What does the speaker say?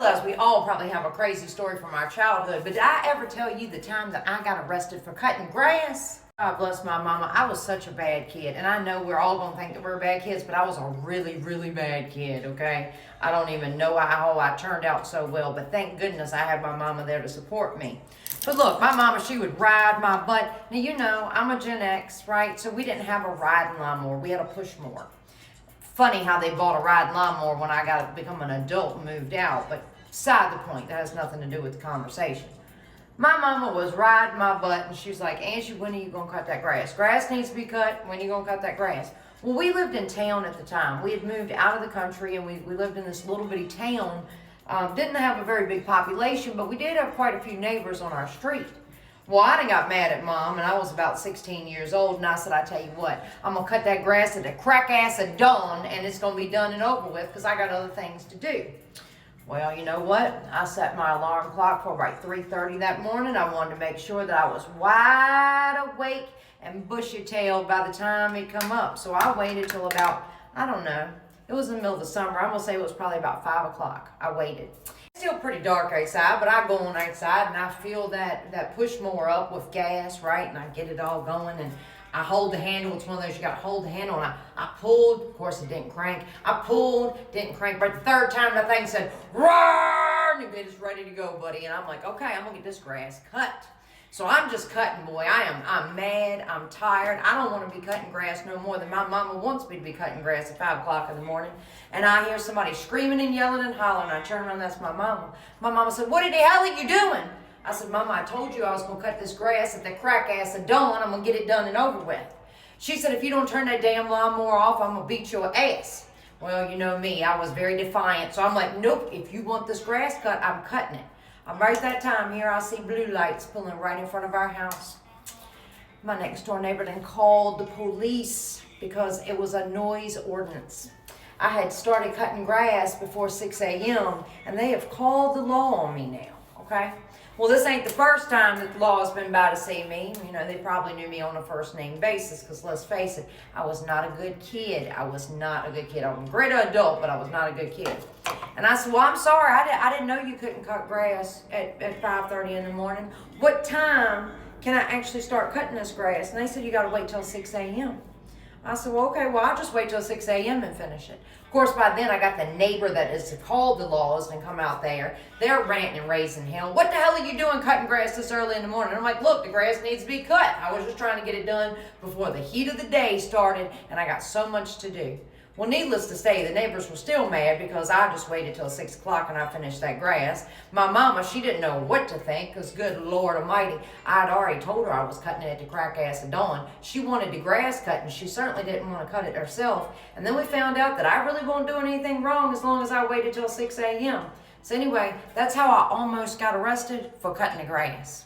Realize we all probably have a crazy story from our childhood, but did I ever tell you the time that I got arrested for cutting grass? God bless my mama. I was such a bad kid, and I know we're all gonna think that we're bad kids, but I was a really, really bad kid, okay? I don't even know how I turned out so well, but thank goodness I had my mama there to support me. But look, my mama, she would ride my butt. Now, you know, I'm a Gen X, right? So we didn't have a riding lawnmower. We had a push mower. Funny how they bought a riding lawnmower when I got to become an adult and moved out, but beside the point, that has nothing to do with the conversation. My mama was riding my butt, and she was like, Angie, when are you going to cut that grass? Grass needs to be cut. When are you going to cut that grass? Well, we lived in town at the time. We had moved out of the country, and we lived in this little bitty town. Didn't have a very big population, but we did have quite a few neighbors on our street. Well, I done got mad at Mom, and I was about 16 years old, and I said, I tell you what, I'm going to cut that grass at the crack ass of dawn, and it's going to be done and over with because I got other things to do. Well, you know what? I set my alarm clock for about 3:30 that morning. I wanted to make sure that I was wide awake and bushy-tailed by the time it come up. So I waited till about, I don't know, it was in the middle of the summer. I'm going to say it was probably about 5 o'clock. I waited. It's still pretty dark outside, but I go on outside and I fill that push mower up with gas, right? And I get it all going, and I hold the handle. It's one of those you got to hold the handle. And I pulled. Of course, it didn't crank. I pulled, didn't crank. But the third time, the thing said, roar, and it is ready to go, buddy. And I'm like, okay, I'm going to get this grass cut. So I'm just cutting, boy. I'm mad. I'm tired. I don't want to be cutting grass no more than my mama wants me to be cutting grass at 5 o'clock in the morning. And I hear somebody screaming and yelling and hollering. I turn around, that's my mama. My mama said, what the hell are you doing? I said, Mama, I told you I was going to cut this grass at the crack ass of dawn. I'm going to get it done and over with. She said, if you don't turn that damn lawnmower off, I'm going to beat your ass. Well, you know me. I was very defiant. So I'm like, nope, if you want this grass cut, I'm cutting it. Right that time, here I see blue lights pulling right in front of our house. My next door neighbor then called the police because it was a noise ordinance. I had started cutting grass before 6 a.m. and they have called the law on me now, okay? Well, this ain't the first time that the law has been by to see me. You know, they probably knew me on a first name basis because let's face it, I was not a good kid. I was not a good kid. I was a great adult, but I was not a good kid. And I said, well, I'm sorry. I didn't know you couldn't cut grass at 5:30 in the morning. What time can I actually start cutting this grass? And they said, you got to wait till 6 a.m. I said, well, okay, well, I'll just wait till 6 a.m. and finish it. Of course, by then, I got the neighbor that is called the laws and come out there. They're ranting and raising hell. What the hell are you doing cutting grass this early in the morning? I'm like, look, the grass needs to be cut. I was just trying to get it done before the heat of the day started, and I got so much to do. Well, needless to say, the neighbors were still mad because I just waited till 6 o'clock and I finished that grass. My mama, she didn't know what to think because, good Lord Almighty, I'd already told her I was cutting it at the crack ass of dawn. She wanted the grass cut, and she certainly didn't want to cut it herself. And then we found out that I really wasn't doing anything wrong as long as I waited till 6 a.m. So anyway, that's how I almost got arrested for cutting the grass.